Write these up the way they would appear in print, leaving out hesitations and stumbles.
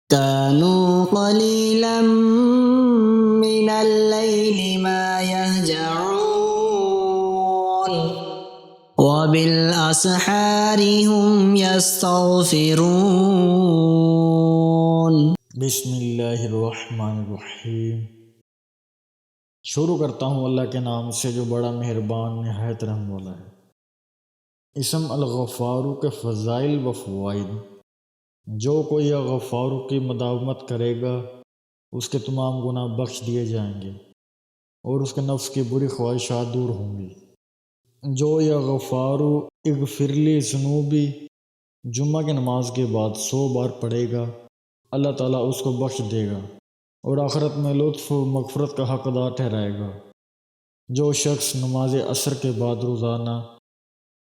كانوا قليلا من الليل ما يهجعون وبالأسحار هم يستغفرون. بسم اللہ الرحمن الرحیم۔ شروع کرتا ہوں اللہ کے نام سے جو بڑا مہربان نہایت رحم والا ہے۔ اسم الغفار کے فضائل و فوائد۔ جو کوئی غفار کی مداومت کرے گا اس کے تمام گناہ بخش دیے جائیں گے اور اس کے نفس کی بری خواہشات دور ہوں گی۔ جو یا غفار اغفرلی ذنوبی جمعہ کی نماز کے بعد 100 بار پڑھے گا اللہ تعالیٰ اس کو بخش دے گا اور آخرت میں لطف و مغفرت کا حقدار ٹھہرائے گا۔ جو شخص نماز عصر کے بعد روزانہ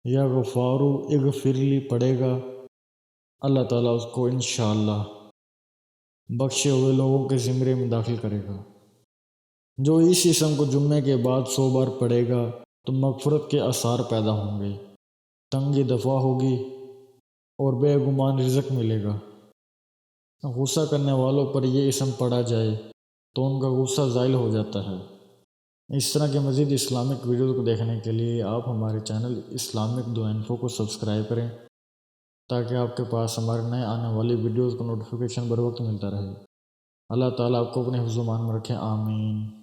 یا غفار اغفرلی پڑھے گا اللہ تعالیٰ اس کو انشاءاللہ بخشے ہوئے لوگوں کے زمرے میں داخل کرے گا۔ جو اس اسم کو جمعے کے بعد 100 بار پڑھے گا تو مغفرت کے آثار پیدا ہوں گے، تنگی دفع ہوگی اور بے گمان رزق ملے گا۔ غصہ کرنے والوں پر یہ اسم پڑھا جائے تو ان کا غصہ زائل ہو جاتا ہے۔ اس طرح کے مزید اسلامک ویڈیوز کو دیکھنے کے لیے آپ ہمارے چینل اسلامک دو انفو کو سبسکرائب کریں تاکہ آپ کے پاس ہمارے نئے آنے والی ویڈیوز کا نوٹیفیکیشن بر وقت ملتا رہے۔ اللہ تعالیٰ آپ کو اپنے حفظ و امان میں رکھیں، آمین۔